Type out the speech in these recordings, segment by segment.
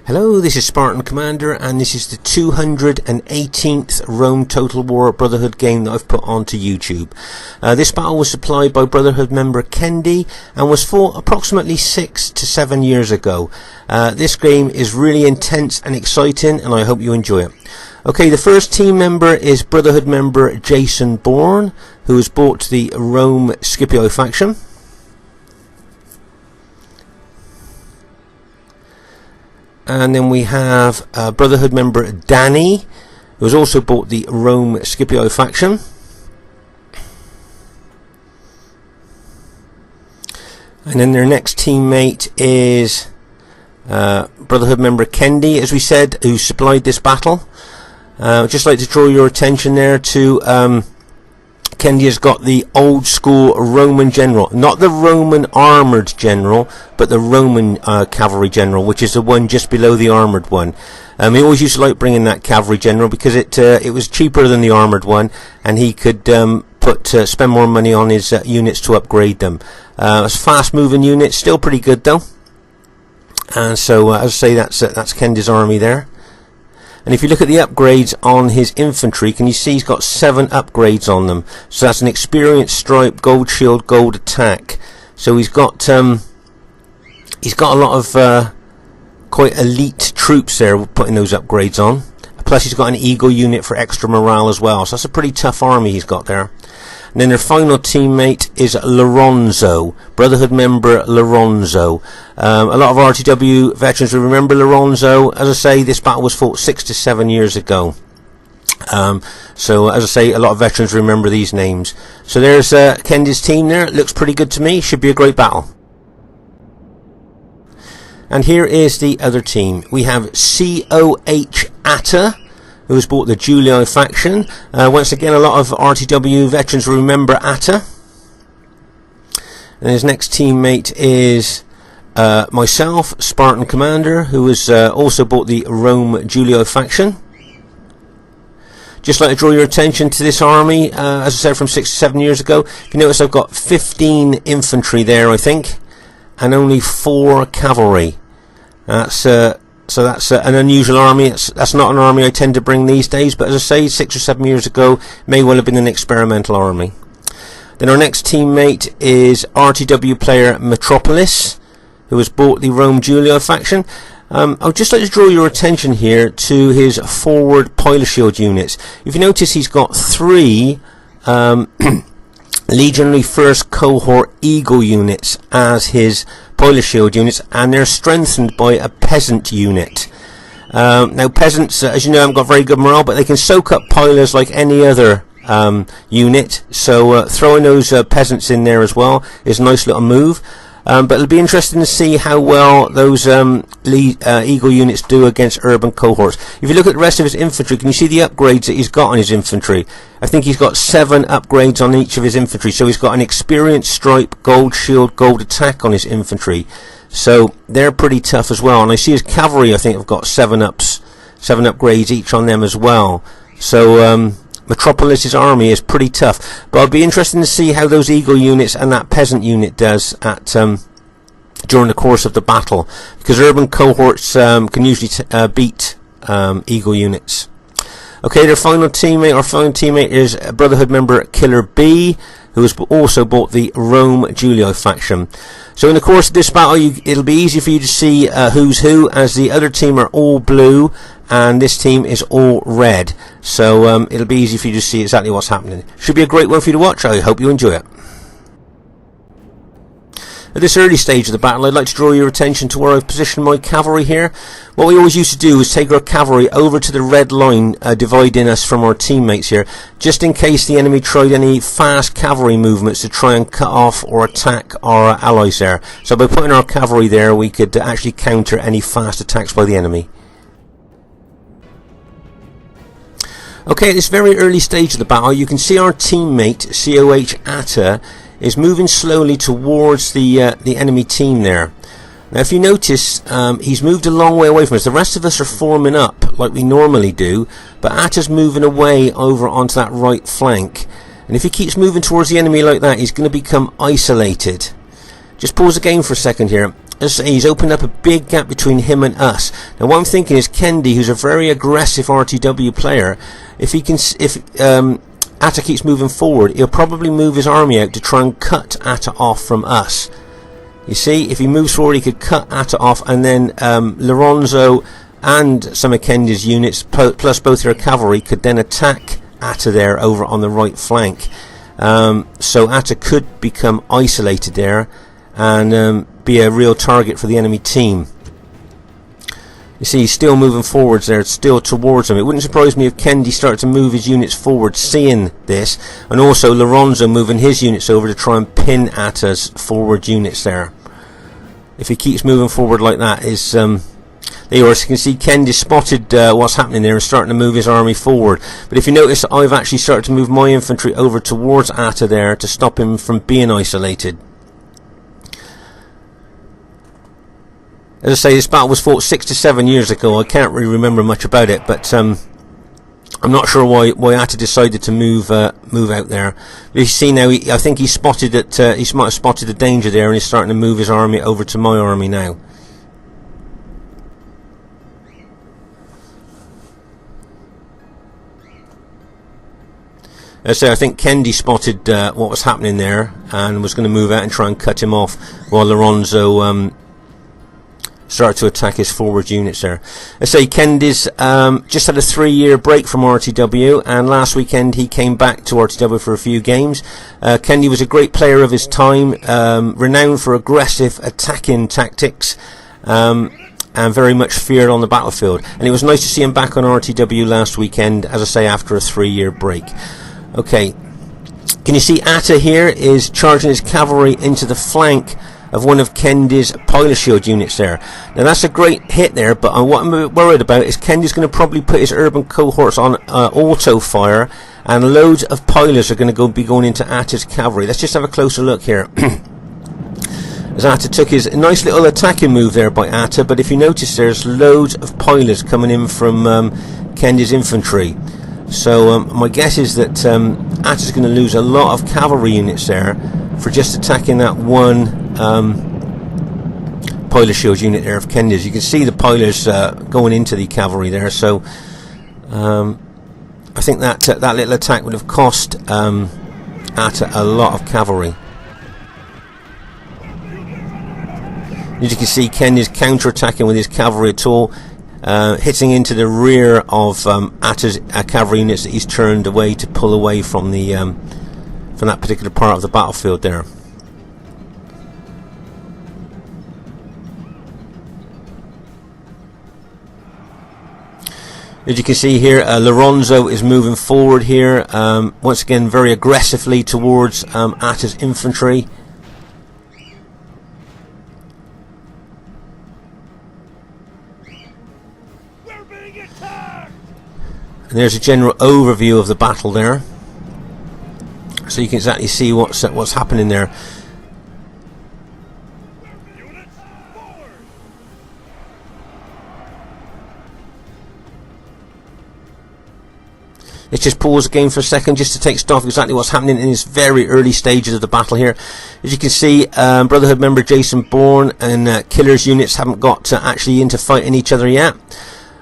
Hello, this is Spartan Commander, and this is the 218th Rome Total War Brotherhood game that I've put onto YouTube. This battle was supplied by Brotherhood member KENDY and was fought approximately 6 to 7 years ago. This game is really intense and exciting, and I hope you enjoy it. Okay, the first team member is Brotherhood member Jason Bourne, who has bought the Rome Scipio faction. And then we have Brotherhood member Danny, who has also bought the Rome Scipio faction. And then their next teammate is Brotherhood member KENDY, as we said, who supplied this battle. I'd just like to draw your attention there to KENDY has got the old school Roman general, not the Roman armoured general, but the Roman cavalry general, which is the one just below the armoured one. He always used to like bringing that cavalry general because it was cheaper than the armoured one, and he could spend more money on his units to upgrade them. It's fast moving units, still pretty good though. And so, as I say, that's KENDY's army there. And if you look at the upgrades on his infantry, can you see he's got 7 upgrades on them? So that's an experienced stripe, gold shield, gold attack. So he's got a lot of quite elite troops there putting those upgrades on. Plus he's got an eagle unit for extra morale as well. So that's a pretty tough army he's got there. And then their final teammate is Lorenzo, Brotherhood member Lorenzo. A lot of RTW veterans will remember Lorenzo. As I say, this battle was fought 6 to 7 years ago. So as I say, a lot of veterans remember these names. So there's KENDY's team there. It looks pretty good to me. Should be a great battle. And here is the other team. We have COH Atta, who has bought the Julii faction. Once again, a lot of RTW veterans remember Atta. And his next teammate is myself, Spartan Commander, who has also bought the Rome Julii faction. Just like to draw your attention to this army, as I said, from 6 to 7 years ago. If you notice, I've got 15 infantry there, I think, and only 4 cavalry. So that's an unusual army. That's not an army I tend to bring these days, but as I say, 6 or 7 years ago, may well have been an experimental army. Then our next teammate is RTW player Metropolis, who has bought the Rome Julii faction. I'd just like to draw your attention here to his forward pilot shield units. If you notice, he's got 3 Legionary First Cohort Eagle units as his pilot shield units, and they're strengthened by a peasant unit. Now peasants, as you know, haven't got very good morale, but they can soak up pilers like any other unit, so throwing those peasants in there as well is a nice little move. But it'll be interesting to see how well those Eagle units do against urban cohorts. If you look at the rest of his infantry, can you see the upgrades that he's got on his infantry? I think he's got 7 upgrades on each of his infantry. So he's got an experienced stripe, gold shield, gold attack on his infantry. So they're pretty tough as well. And I see his cavalry, I think, have got 7 upgrades each on them as well. So Metropolis's army is pretty tough, but I'll be interested to see how those Eagle units and that peasant unit does at during the course of the battle, because urban cohorts can usually beat Eagle units. Okay, our final teammate is Brotherhood member Killer B, who has also bought the Rome Julii faction. So in the course of this battle, it'll be easy for you to see who's who, as the other team are all blue and this team is all red. So it'll be easy for you to see exactly what's happening. Should be a great one for you to watch. I hope you enjoy it. At this early stage of the battle, I'd like to draw your attention to where I've positioned my cavalry here. What we always used to do is take our cavalry over to the red line, dividing us from our teammates here, just in case the enemy tried any fast cavalry movements to try and cut off or attack our allies there. So by putting our cavalry there, we could actually counter any fast attacks by the enemy. Okay, at this very early stage of the battle, you can see our teammate, COH Atta, is moving slowly towards the enemy team there. Now if you notice, he's moved a long way away from us. The rest of us are forming up like we normally do, but Atta's moving away over onto that right flank. And if he keeps moving towards the enemy like that, he's going to become isolated. Just pause the game for a second here. as I say, he's opened up a big gap between him and us. Now what I'm thinking is Kendi, who's a very aggressive RTW player, if Atta keeps moving forward, he'll probably move his army out to try and cut Atta off from us. You see, if he moves forward, he could cut Atta off, and then Lorenzo and some of Kendi's units, plus both their cavalry, could then attack Atta there over on the right flank. So Atta could become isolated there and be a real target for the enemy team. You see, he's still moving forwards there, still towards him. It wouldn't surprise me if Kendi started to move his units forward, seeing this, and also Lorenzo moving his units over to try and pin Atta's forward units there. If he keeps moving forward like that, is there you are. As you can see, Kendi spotted what's happening there and starting to move his army forward. But if you notice, I've actually started to move my infantry over towards Atta there to stop him from being isolated. As I say, this battle was fought 6 to 7 years ago. I can't really remember much about it, but I'm not sure why Atta decided to move out there. But you see now, I think he spotted that he might have spotted the danger there, and he's starting to move his army over to my army now. As I say, I think Kendi spotted what was happening there and was going to move out and try and cut him off, while Lorenzo start to attack his forward units there. I say Kendi's just had a 3-year break from RTW, and last weekend he came back to RTW for a few games. Kendi was a great player of his time, renowned for aggressive attacking tactics, and very much feared on the battlefield. And it was nice to see him back on RTW last weekend, as I say, after a 3-year break. Okay, can you see Atta here is charging his cavalry into the flank of one of Kendi's pilot shield units there. Now that's a great hit there, but what I'm a bit worried about is Kendi's going to probably put his urban cohorts on auto fire, and loads of pilots are going to be going into Atta's cavalry. Let's just have a closer look here. As Atta took his nice little attacking move there by Atta, but if you notice, there's loads of pilots coming in from Kendi's infantry. So my guess is that Atta's going to lose a lot of cavalry units there for just attacking that one pilot shield unit there of Kendi's. You can see the pilots going into the cavalry there, so I think that that little attack would have cost Atta a lot of cavalry. As you can see, Kendi's counter-attacking with his cavalry at all, hitting into the rear of Atta's cavalry units that he's turned away to pull away from the from that particular part of the battlefield there. As you can see here, Lorenzo is moving forward here, once again very aggressively towards Atta's infantry. And there's a general overview of the battle there, so you can exactly see what's happening there. Let's just pause the game for a second just to take stock of exactly what's happening in these very early stages of the battle here. As you can see, Brotherhood member Jason Bourne and Killer's units haven't got actually into fighting each other yet.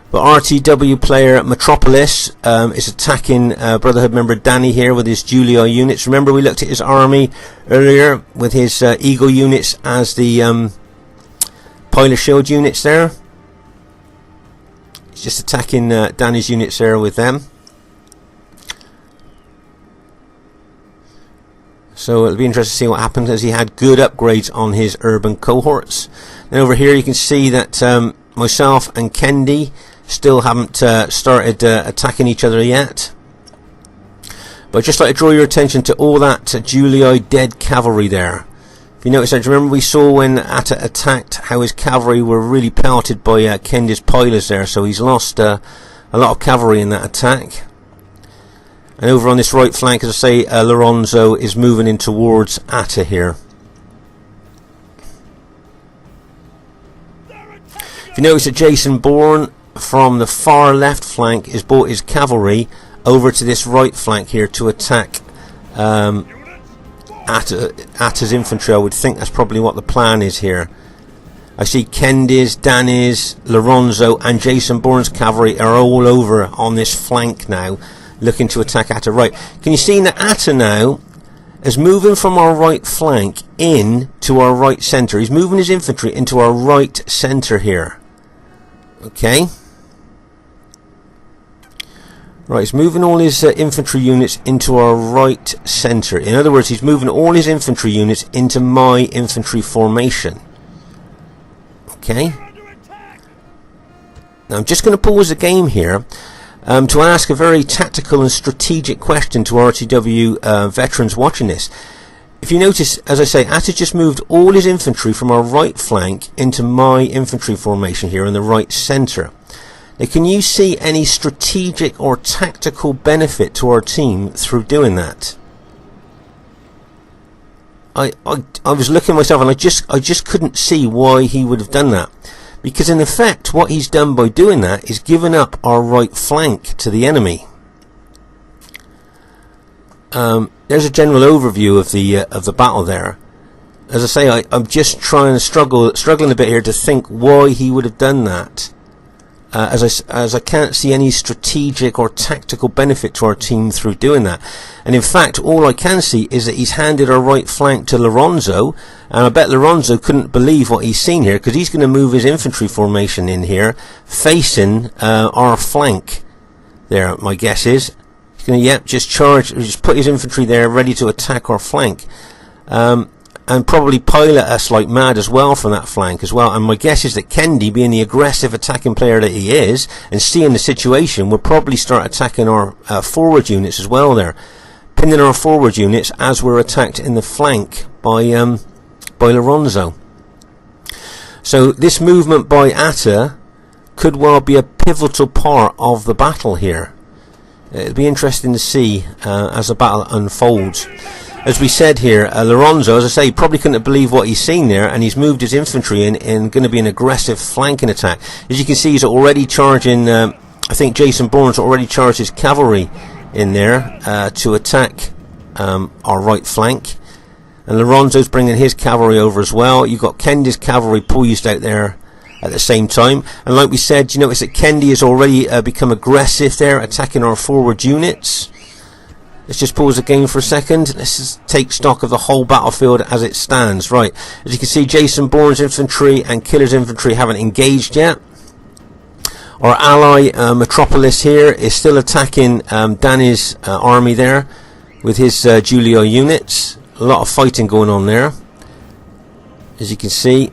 But RTW player Metropolis is attacking Brotherhood member Danny here with his Julia units. Remember, we looked at his army earlier with his Eagle units as the pilot shield units there. He's just attacking Danny's units there with them. So it'll be interesting to see what happens, as he had good upgrades on his urban cohorts. And over here you can see that myself and Kendi still haven't started attacking each other yet. But I'd just like to draw your attention to all that Julii dead cavalry there. If you notice, remember we saw when Atta attacked how his cavalry were really pelted by Kendi's pilots there, so he's lost a lot of cavalry in that attack. And over on this right flank, as I say, Lorenzo is moving in towards Atta here. If you notice that Jason Bourne from the far left flank has brought his cavalry over to this right flank here to attack Atta's infantry. I would think that's probably what the plan is here. I see Kendy's, Danny's, Lorenzo and Jason Bourne's cavalry are all over on this flank now, looking to attack Atta. Right, can you see that Atta now is moving from our right flank in to our right centre? He's moving his infantry into our right centre here. Okay. Right, he's moving all his infantry units into our right centre. In other words, he's moving all his infantry units into my infantry formation. Okay. Now I'm just going to pause the game here to ask a very tactical and strategic question to RTW veterans watching this. If you notice, as I say, Atta just moved all his infantry from our right flank into my infantry formation here in the right centre. Now, can you see any strategic or tactical benefit to our team through doing that? I was looking myself and I just couldn't see why he would have done that, because in effect what he's done by doing that is given up our right flank to the enemy. There's a general overview of the battle there. As I say, I'm just struggling a bit here to think why he would have done that. As I can't see any strategic or tactical benefit to our team through doing that. And in fact, all I can see is that he's handed our right flank to Lorenzo, and I bet Lorenzo couldn't believe what he's seen here, because he's going to move his infantry formation in here facing our flank there. My guess is he's going to just put his infantry there ready to attack our flank. And probably pilot us like mad as well from that flank as well. And my guess is that Kendy, being the aggressive attacking player that he is, and seeing the situation, will probably start attacking our forward units as well there, pinning our forward units as we're attacked in the flank by Lorenzo. So this movement by Atta could well be a pivotal part of the battle here. It'll be interesting to see as the battle unfolds. As we said here, Lorenzo, as I say, probably couldn't believe what he's seen there, and he's moved his infantry in going to be an aggressive flanking attack. As you can see, he's already charging, I think Jason Bourne's already charged his cavalry in there to attack our right flank. And Lorenzo's bringing his cavalry over as well. You've got Kendy's cavalry poised out there at the same time. And like we said, you notice that Kendy has already become aggressive there, attacking our forward units. Let's just pause the game for a second. Let's just take stock of the whole battlefield as it stands. Right, as you can see, Jason Bourne's infantry and Killer's infantry haven't engaged yet. Our ally Metropolis here is still attacking Danny's army there with his Giulio units. A lot of fighting going on there, as you can see.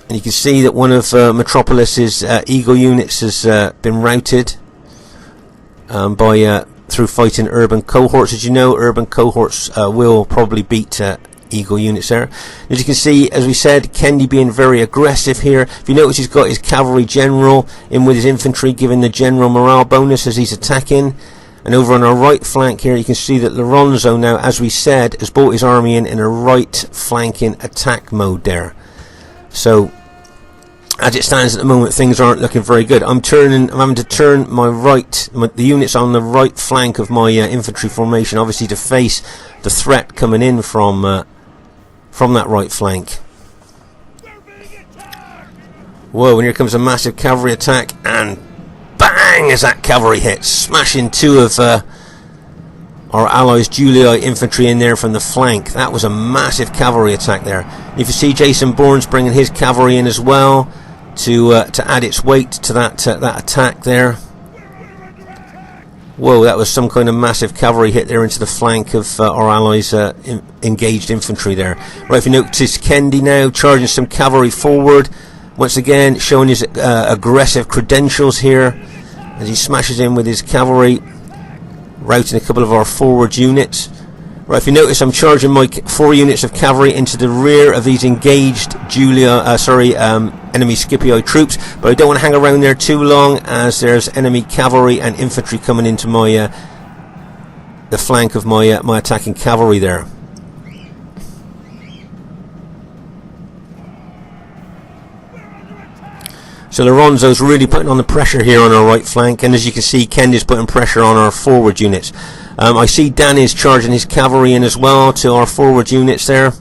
And you can see that one of Metropolis's Eagle units has been routed through fighting urban cohorts. As you know, urban cohorts will probably beat Eagle units there. As you can see, as we said, Kendy being very aggressive here. If you notice, he's got his cavalry general in with his infantry, giving the general morale bonus as he's attacking. And over on our right flank here, you can see that Lorenzo now, as we said, has brought his army in a right flanking attack mode there. So as it stands at the moment, things aren't looking very good. I'm having to turn the units on the right flank of my infantry formation, obviously to face the threat coming in from that right flank. Whoa, and here comes a massive cavalry attack, and bang, as that cavalry hits, smashing two of our allies' Giulio infantry in there from the flank. That was a massive cavalry attack there. If you see, Jason Bourne's bringing his cavalry in as well to add its weight to that attack there. Whoa, that was some kind of massive cavalry hit there into the flank of our allies' engaged infantry there. Right, if you notice, Kendy now charging some cavalry forward, once again showing his aggressive credentials here as he smashes in with his cavalry, routing a couple of our forward units. Right, if you notice, I'm charging my 4 units of cavalry into the rear of these engaged enemy Scipio troops, but I don't want to hang around there too long, as there's enemy cavalry and infantry coming into my the flank of my attacking cavalry there. So Lorenzo's really putting on the pressure here on our right flank, and as you can see, Kendy's putting pressure on our forward units. I see Danny's charging his cavalry in as well to our forward units there.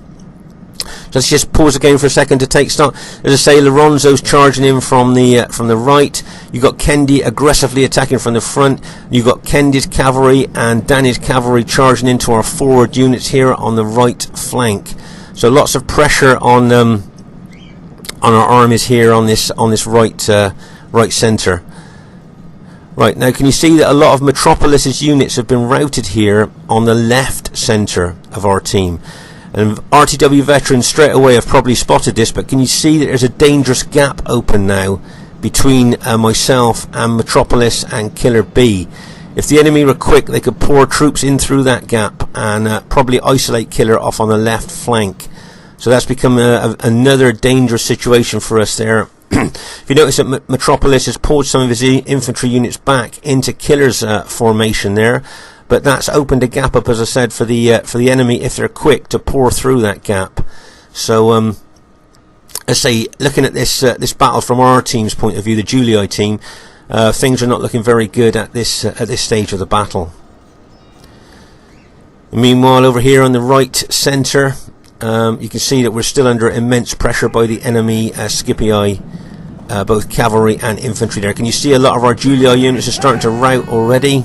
So let's just pause the game for a second to take stock. As I say, Lorenzo's charging in from the right. You've got Kendi aggressively attacking from the front. You've got Kendi's cavalry and Danny's cavalry charging into our forward units here on the right flank. So lots of pressure on our armies here on this right centre. Right, now can you see that a lot of Metropolis's units have been routed here on the left centre of our team? And RTW veterans straight away have probably spotted this, but can you see that there's a dangerous gap open now between myself and Metropolis and Killer B? If the enemy were quick, they could pour troops in through that gap and probably isolate Killer off on the left flank. So that's become another dangerous situation for us there. If you notice that Metropolis has pulled some of his infantry units back into Killer's formation there, but that's opened a gap up, as I said, for the enemy, if they're quick, to pour through that gap. So I say, looking at this battle from our team's point of view, the Julii team, things are not looking very good at this stage of the battle. Meanwhile, over here on the right centre, you can see that we're still under immense pressure by the enemy Scipii, both cavalry and infantry there. Can you see a lot of our Julii units are starting to rout already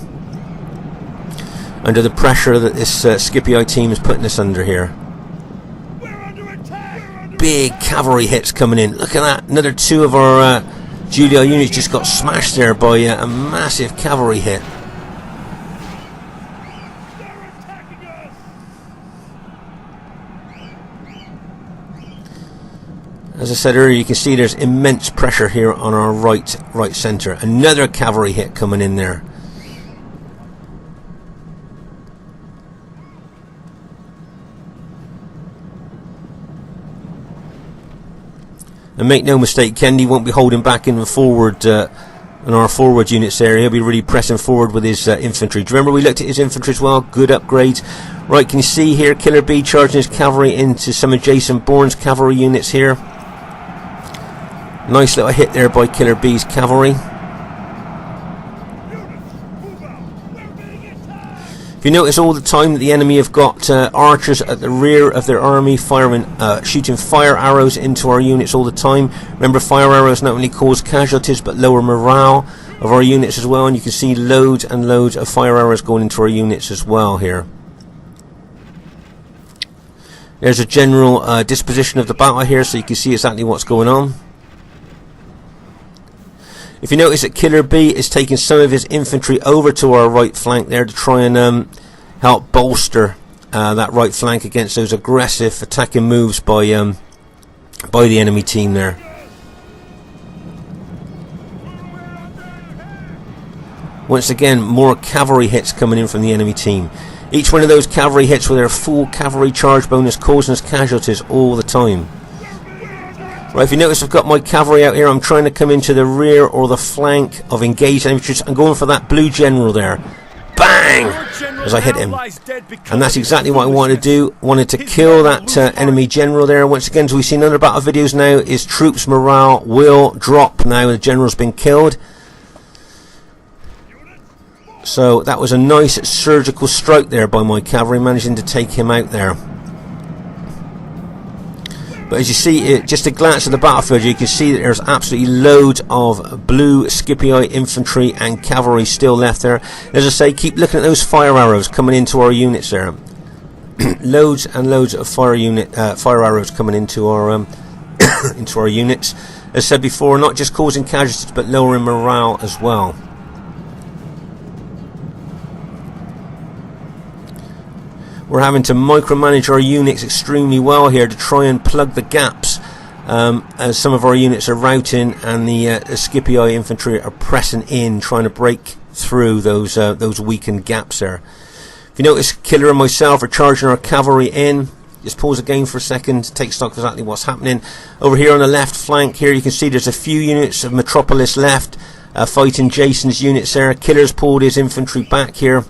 under the pressure that this Scipii team is putting us under here. Big cavalry hits coming in. Look at that. Another two of our Julii units just got smashed there by a massive cavalry hit. As I said earlier, you can see there's immense pressure here on our right centre. Another cavalry hit coming in there. And make no mistake, Kendi won't be holding back in the forward, in our forward units there. He'll be really pressing forward with his infantry. Do you remember we looked at his infantry as well? Good upgrades. Right, can you see here Killer B charging his cavalry into some of Jason Bourne's cavalry units here? Nice little hit there by Killer B's cavalry. If you notice all the time that the enemy have got archers at the rear of their army firing, shooting fire arrows into our units all the time. Remember, fire arrows not only cause casualties but lower morale of our units as well, and you can see loads and loads of fire arrows going into our units as well here. There's a general disposition of the battle here, so you can see exactly what's going on. If you notice that Killer B is taking some of his infantry over to our right flank there to try and help bolster that right flank against those aggressive attacking moves by the enemy team there. Once again, more cavalry hits coming in from the enemy team. Each one of those cavalry hits with their full cavalry charge bonus causing us casualties all the time. Right, if you notice I've got my cavalry out here, I'm trying to come into the rear or the flank of engaged infantry. I'm going for that blue general there. Bang! As I hit him. And that's exactly what I wanted to do. Wanted to kill that enemy general there. Once again, as we've seen in other battle videos now, is troops morale will drop now the general's been killed. So that was a nice surgical strike there by my cavalry, managing to take him out there. But as you see, just a glance at the battlefield, you can see that there's absolutely loads of blue Scipii infantry and cavalry still left there. As I say, keep looking at those fire arrows coming into our units there. Loads and loads of fire arrows coming into our into our units. As I said before, not just causing casualties, but lowering morale as well. We're having to micromanage our units extremely well here to try and plug the gaps as some of our units are routing and the Scipii infantry are pressing in, trying to break through those weakened gaps there. If you notice, Killer and myself are charging our cavalry in. Just pause the game for a second to take stock of exactly what's happening. Over here on the left flank here, you can see there's a few units of Metropolis left fighting Jason's units there. Killer's pulled his infantry back here.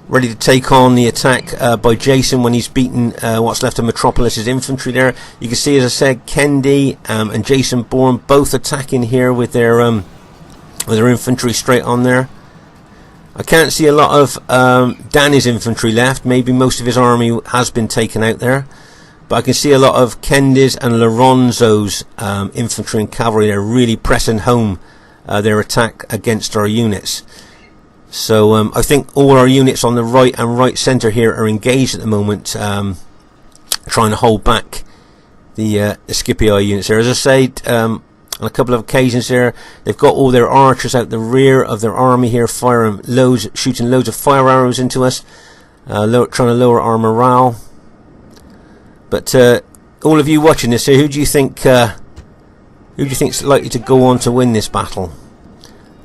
Ready to take on the attack by Jason when he's beaten what's left of Metropolis's infantry there. You can see, as I said, Kendi and Jason Bourne both attacking here with their infantry straight on there. I can't see a lot of Danny's infantry left. Maybe most of his army has been taken out there. but I can see a lot of Kendy's and Lorenzo's infantry and cavalry. They're really pressing home their attack against our units. So I think all our units on the right and right centre here are engaged at the moment, trying to hold back the Scipii units there. As I said, on a couple of occasions there, they've got all their archers out the rear of their army here, firing loads, shooting loads of fire arrows into us, trying to lower our morale. But all of you watching this here, who do you think is likely to go on to win this battle?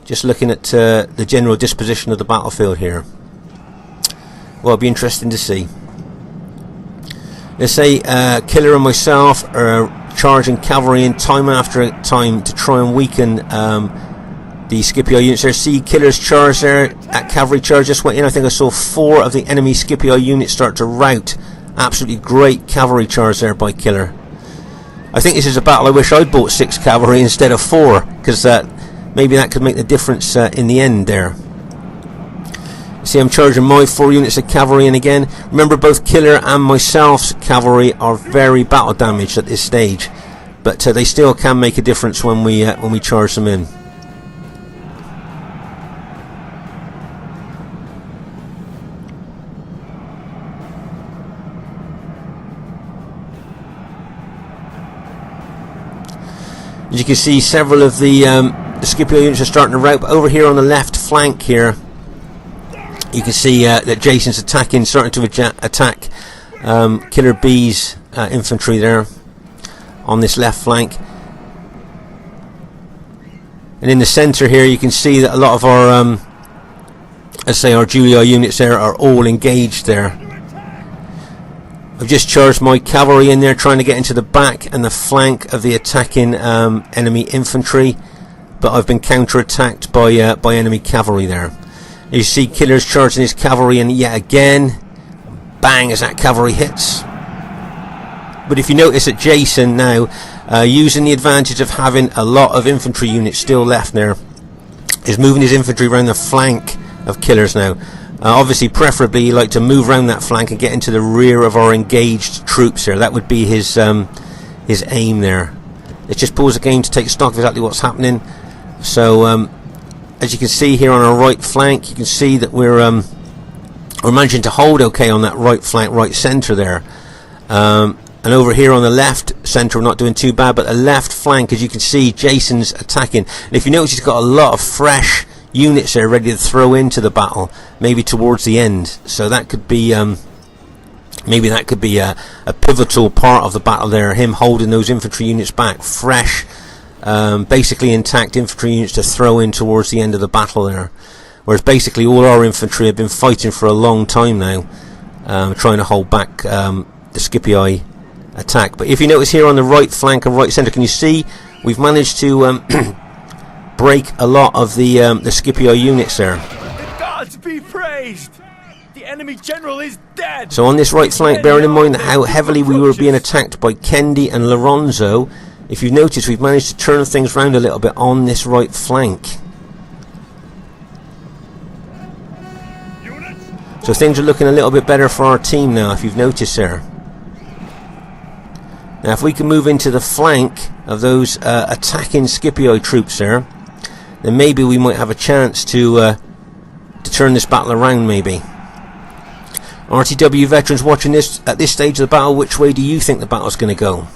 Just looking at the general disposition of the battlefield here. Well, it'll be interesting to see. Let's say Killer and myself are charging cavalry in time after time to try and weaken the Scipio units there. See Killer's charge there, at cavalry charge just went in. I think I saw 4 of the enemy Scipio units start to rout. Absolutely great cavalry charge there by Killer. I think this is a battle I wish I'd bought 6 cavalry instead of 4, because maybe that could make the difference in the end there. See, I'm charging my 4 units of cavalry in again. Remember, both Killer and myself's cavalry are very battle damaged at this stage, but they still can make a difference when we charge them in. As you can see, several of the Scipio units are starting to rout, but over here on the left flank here, you can see that Jason's starting to attack Killer B's infantry there on this left flank. And in the centre here, you can see that a lot of our, let's say, our Julii units there are all engaged there. I've just charged my cavalry in there, trying to get into the back and the flank of the attacking enemy infantry, but I've been counter-attacked by enemy cavalry there. You see Killer's charging his cavalry in yet again. Bang, as that cavalry hits. But if you notice that Jason now, using the advantage of having a lot of infantry units still left there, is moving his infantry around the flank of Killer's now. Obviously, preferably, he'd like to move around that flank and get into the rear of our engaged troops here. That would be his aim there. Let's just pause the game to take stock of exactly what's happening. So, as you can see here on our right flank, you can see that we're managing to hold okay on that right flank, right centre there. And over here on the left centre, we're not doing too bad, but the left flank, as you can see, Jason's attacking. And if you notice, he's got a lot of fresh units there ready to throw into the battle, maybe towards the end. So that could be maybe that could be a pivotal part of the battle there, him holding those infantry units back, fresh, basically intact infantry units to throw in towards the end of the battle there. Whereas basically all our infantry have been fighting for a long time now, trying to hold back the Scipii attack. But if you notice here on the right flank and right centre, can you see we've managed to break a lot of the Scipio units there. The gods be praised! The enemy general is dead! So on this right flank, bearing in mind how heavily we were being attacked by Kendi and Lorenzo, if you've noticed, we've managed to turn things around a little bit on this right flank. So things are looking a little bit better for our team now, if you've noticed there. Now if we can move into the flank of those attacking Scipio troops there, then maybe we might have a chance to turn this battle around, maybe. RTW veterans watching this at this stage of the battle, which way do you think the battle's going to go?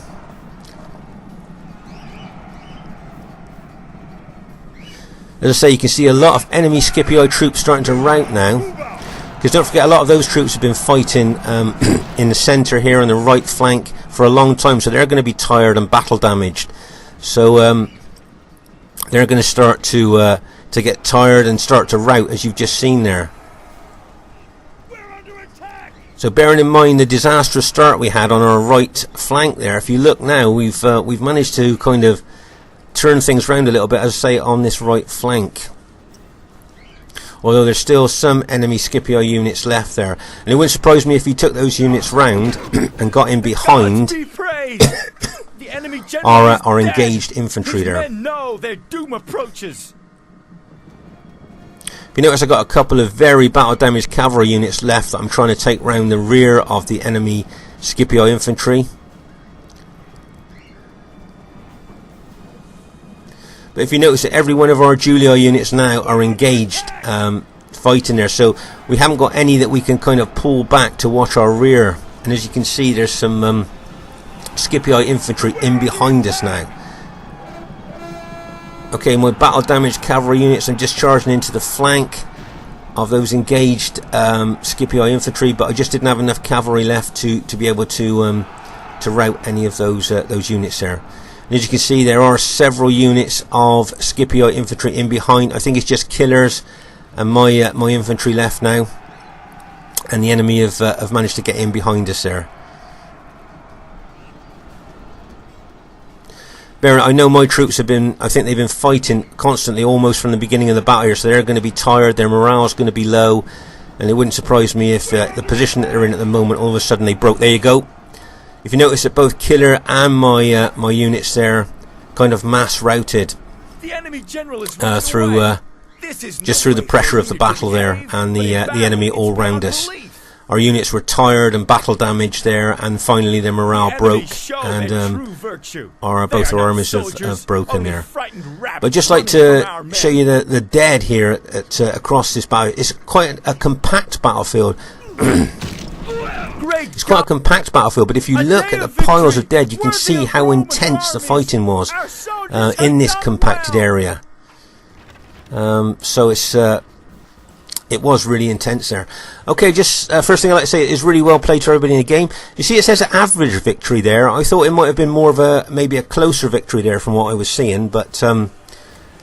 As I say, you can see a lot of enemy Scipio troops starting to rout now, because don't forget, a lot of those troops have been fighting in the centre here on the right flank for a long time, so they're going to be tired and battle damaged. So they're going to start to get tired and start to rout, as you've just seen there. So bearing in mind the disastrous start we had on our right flank there, if you look now, we've managed to kind of turn things around a little bit, as I say, on this right flank. Although there's still some enemy Scipio units left there, and it wouldn't surprise me if he took those units round and got in behind our engaged infantry there. Men know their doom approaches. If you notice, I've got a couple of very battle damaged cavalry units left that I'm trying to take round the rear of the enemy Scipio infantry. But if you notice that every one of our Julii units now are engaged fighting there, so we haven't got any that we can kind of pull back to watch our rear. And as you can see, there's some Scipii infantry in behind us now. Okay, my battle damaged cavalry units, I'm just charging into the flank of those engaged Scipii infantry, but I just didn't have enough cavalry left to be able to rout any of those units there. And as you can see, there are several units of Scipii infantry in behind. I think it's just killers and my infantry left now, and the enemy have managed to get in behind us there. I know my troops have been, I think they've been fighting constantly almost from the beginning of the battle here, so they're going to be tired, their morale is going to be low, and it wouldn't surprise me if the position that they're in at the moment, all of a sudden they broke. There you go. If you notice that both killer and my my units there kind of mass routed The enemy general is through just through the pressure of the battle there, and the enemy all round us. Our units were tired and battle damaged there, and finally their morale broke, and both our armies have broken there. But I'd just like to show you the dead here across this battle. It's quite a compact battlefield. It's quite a compact battlefield, but if you look at the piles of dead, you can see how intense the fighting was in this compacted area. So it was really intense there. Okay, just first thing I'd like to say is really well played to everybody in the game. You see it says average victory there. I thought it might have been more of maybe a closer victory there from what I was seeing, but it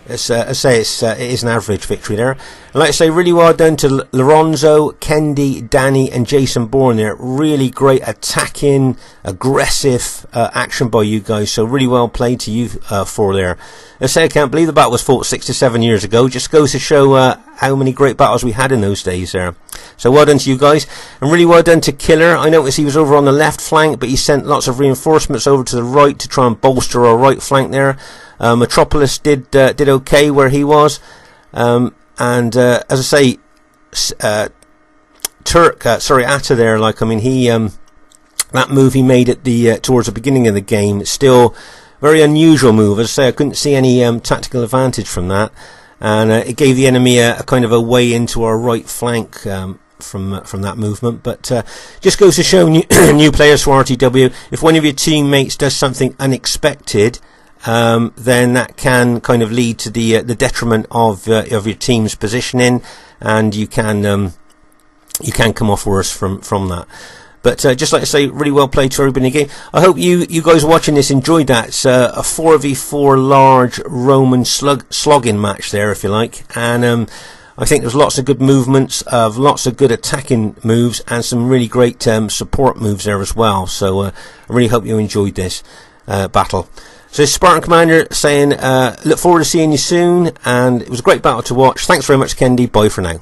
is an average victory there. I'd like to say really well done to Lorenzo, Kendi, Danny and Jason Bourne there. Really great attacking, aggressive action by you guys, so really well played to you four there. I say I can't believe the battle was fought 6 to 7 years ago. Just goes to show how many great battles we had in those days there. So well done to you guys, and really well done to Killer. I noticed he was over on the left flank, but he sent lots of reinforcements over to the right to try and bolster our right flank there. Metropolis did okay where he was, and as I say, Atta there, like, I mean, he that move he made at the towards the beginning of the game, still very unusual move. As I say, I couldn't see any tactical advantage from that, and it gave the enemy a kind of a way into our right flank from that movement. But just goes to show new players for RTW, if one of your teammates does something unexpected, then that can kind of lead to the detriment of your team's positioning, and you can come off worse from that. But just like I say, really well played to everybody in the game. I hope you guys watching this enjoyed that. It's a 4v4 large Roman slogging match there, if you like, and I think there's lots of good movements, lots of good attacking moves, and some really great support moves there as well. So I really hope you enjoyed this battle. So Spartan Commander saying, look forward to seeing you soon, and it was a great battle to watch. Thanks very much, Kendi. Bye for now.